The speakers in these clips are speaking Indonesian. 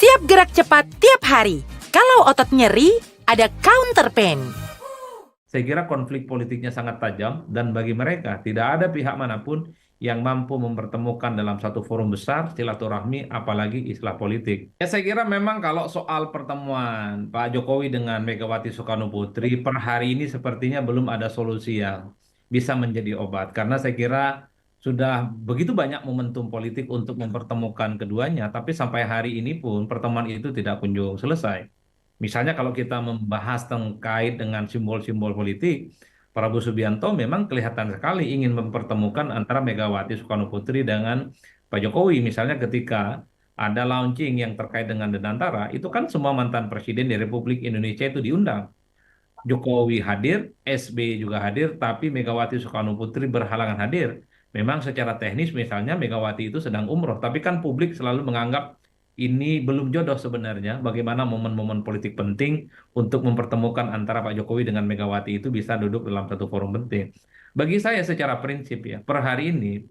Siap gerak cepat tiap hari. Kalau otot nyeri, ada counter pain. Saya kira konflik politiknya sangat tajam dan bagi mereka tidak ada pihak manapun yang mampu mempertemukan dalam satu forum besar silaturahmi apalagi istilah politik. Ya saya kira memang kalau soal pertemuan Pak Jokowi dengan Megawati Soekarno Putri per hari ini sepertinya belum ada solusi yang bisa menjadi obat karena saya kira sudah begitu banyak momentum politik untuk mempertemukan keduanya tapi sampai hari ini pun pertemuan itu tidak kunjung selesai. Misalnya kalau kita membahas terkait dengan simbol-simbol politik, Prabowo Subianto memang kelihatan sekali ingin mempertemukan antara Megawati Soekarno Putri dengan Pak Jokowi. Misalnya ketika ada launching yang terkait dengan Danantara, itu kan semua mantan presiden di Republik Indonesia itu diundang. Jokowi hadir, SB juga hadir, tapi Megawati Soekarno Putri berhalangan hadir. Memang secara teknis misalnya Megawati itu sedang umroh, tapi kan publik selalu menganggap ini belum jodoh sebenarnya. Bagaimana momen-momen politik penting untuk mempertemukan antara Pak Jokowi dengan Megawati itu bisa duduk dalam satu forum penting. Bagi saya secara prinsip ya, per hari ini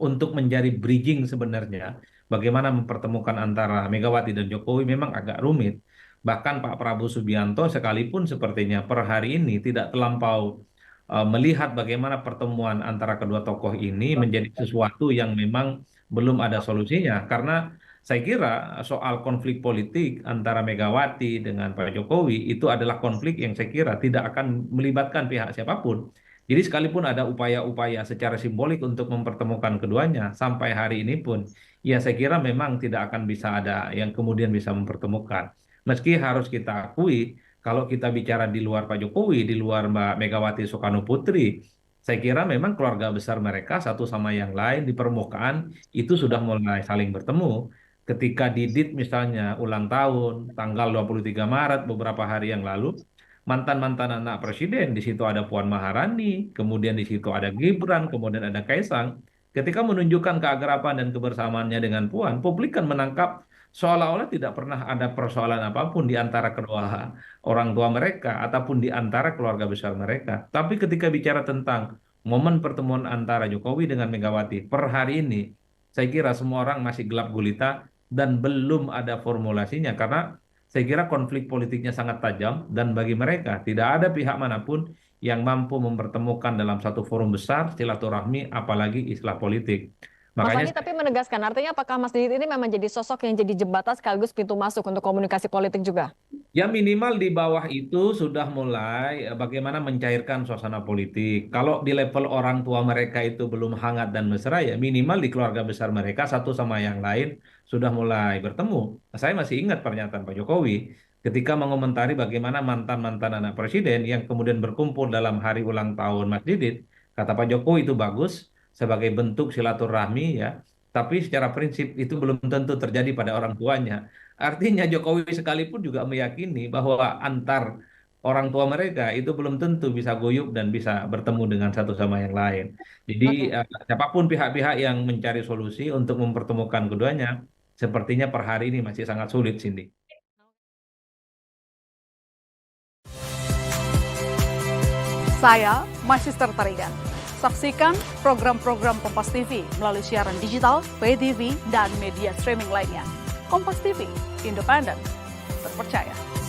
untuk menjadi bridging sebenarnya, bagaimana mempertemukan antara Megawati dan Jokowi memang agak rumit. Bahkan Pak Prabowo Subianto sekalipun sepertinya per hari ini tidak terlampau melihat bagaimana pertemuan antara kedua tokoh ini menjadi sesuatu yang memang belum ada solusinya. Karena saya kira soal konflik politik antara Megawati dengan Pak Jokowi itu adalah konflik yang saya kira tidak akan melibatkan pihak siapapun. Jadi sekalipun ada upaya-upaya secara simbolik untuk mempertemukan keduanya sampai hari ini pun, ya saya kira memang tidak akan bisa ada yang kemudian bisa mempertemukan. Meski harus kita akui, kalau kita bicara di luar Pak Jokowi, di luar Mbak Megawati Soekarno Putri, saya kira memang keluarga besar mereka satu sama yang lain di permukaan itu sudah mulai saling bertemu. Ketika Didit misalnya ulang tahun tanggal 23 Maret beberapa hari yang lalu, mantan-mantan anak presiden. Di situ ada Puan Maharani, kemudian di situ ada Gibran, kemudian ada Kaisang. Ketika menunjukkan keakraban dan kebersamaannya dengan Puan, publik kan menangkap seolah-olah tidak pernah ada persoalan apapun di antara kedua orang tua mereka ataupun di antara keluarga besar mereka. Tapi ketika bicara tentang momen pertemuan antara Jokowi dengan Megawati per hari ini, saya kira semua orang masih gelap gulita dan belum ada formulasinya karena saya kira konflik politiknya sangat tajam dan bagi mereka tidak ada pihak manapun yang mampu mempertemukan dalam satu forum besar silaturahmi apalagi istilah politik. Mas Makanya Andi tapi menegaskan, artinya apakah Mas Didit ini memang jadi sosok yang jadi jembatan sekaligus pintu masuk untuk komunikasi politik juga? ya minimal di bawah itu sudah mulai bagaimana mencairkan suasana politik. Kalau di level orang tua mereka itu belum hangat dan mesra ya minimal di keluarga besar mereka satu sama yang lain sudah mulai bertemu. Saya masih ingat pernyataan Pak Jokowi ketika mengomentari bagaimana mantan-mantan anak presiden yang kemudian berkumpul dalam hari ulang tahun Mas Didit. Kata Pak Jokowi itu bagus sebagai bentuk silaturahmi ya. Tapi secara prinsip itu belum tentu terjadi pada orang tuanya. Artinya Jokowi sekalipun juga meyakini bahwa antar orang tua mereka itu belum tentu bisa guyup dan bisa bertemu dengan satu sama yang lain. Jadi Oke. siapapun pihak-pihak yang mencari solusi untuk mempertemukan keduanya, sepertinya per hari ini masih sangat sulit, Cindy. Saya Magister Tarigan. Saksikan program-program Kompas TV melalui siaran digital, pay TV, dan media streaming lainnya. Kompas TV, independen, terpercaya.